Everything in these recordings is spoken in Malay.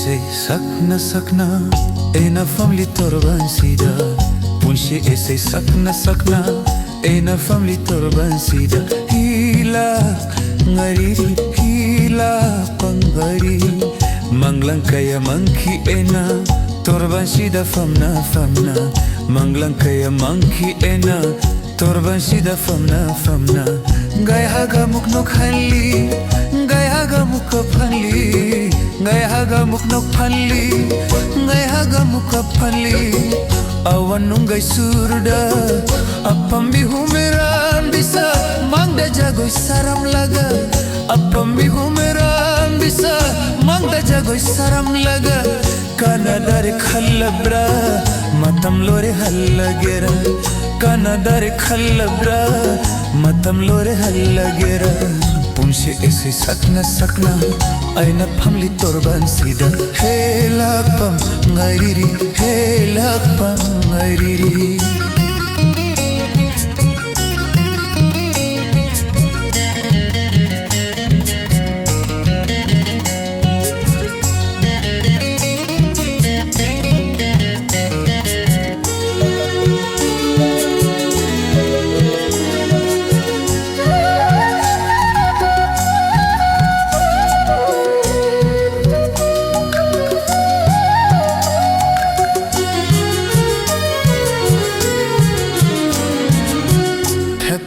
Esei Shakna Ena family torban sida Punshi Esei Shakna Ena family torban sida Hila ngariri hila pangari Manglang kaya monkey ena torban sida famna Manglang kaya monkey ena torban sida famna Gaya haga muknok halli Gaya haga mukka phalli Gaya haga muknok phalli Gaya haga mukka phalli Awan nunggai surda Apam bihu meram bisa Mangda jagoi saram laga Apam bihu meram bisa Mangda jagoi saram laga Kana dari khallabra Matam lore halla gera Kana dari khallabra Matam lore halla gera Punshi Esei Shakna Aina family torban sida Hey lakpam ngairiri Hey lakpam ngairiri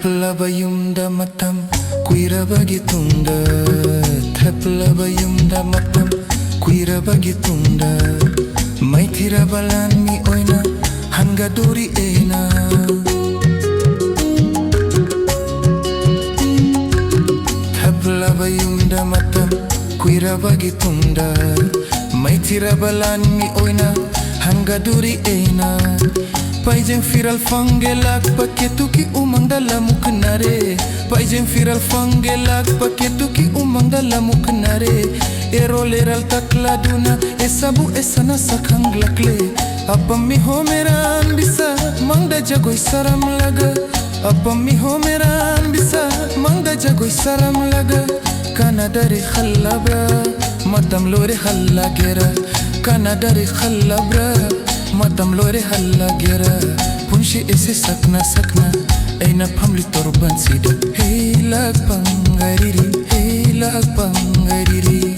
Thepla bayumda matam kuira bagitunda Thepla bayumda matam kuira bagitunda Maithira balan mi oina hanga duri ena Thepla bayumda matam kuira bagitunda Maithira balan mi oina hanga duri ena Paijeng viral fangelak paketu ki umang dalam muknare Paijeng viral fangelak paketu ki umang dalam muknare Eroleral takladuna esabu esana sakang lakle Apam mi homeran bisa mangda jagoi saram laga Apam mi homeran bisa mangda jagoi saram laga Kana dari khallabra matam lore halla gera Kana dari khallabra Matam lore halla gera Punshi Esei Shakna Aina family torban sida Hey lak pangariri Hey lak pangariri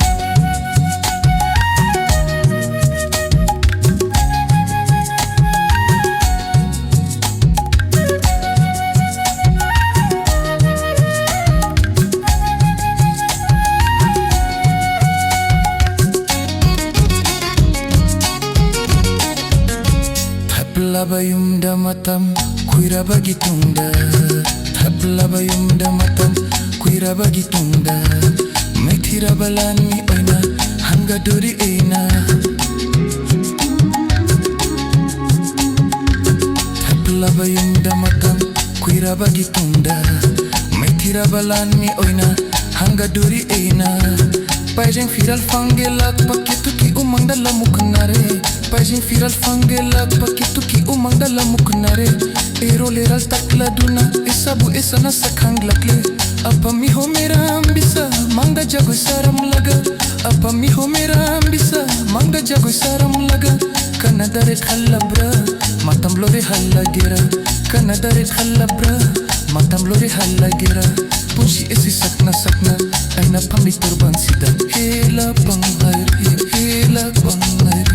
Thepla bayumda matam kuira bagitunda Thepla bayumda matam kuira bagitunda Maithira balan mi oina hanga duri ena Thepla bayumda matam kuira bagitunda Maithira balan mi oina hanga duri ena Paijeng viral fangelak paketu ki umang dalam muknare Paijeng viral fangelak paketu ki umang dalam muknare Eroleral takladuna esabu esana sakang lakle Apa mi homeram bisa mangda jagoi saram laga Apa mi homeram bisa mangda jagoi saram laga Kana dari khallabra matam lore halla gera Kana dari khallabra matam lore halla gera Punshi Esei Shakna Aina family torban sida Hela pangair Hela pangair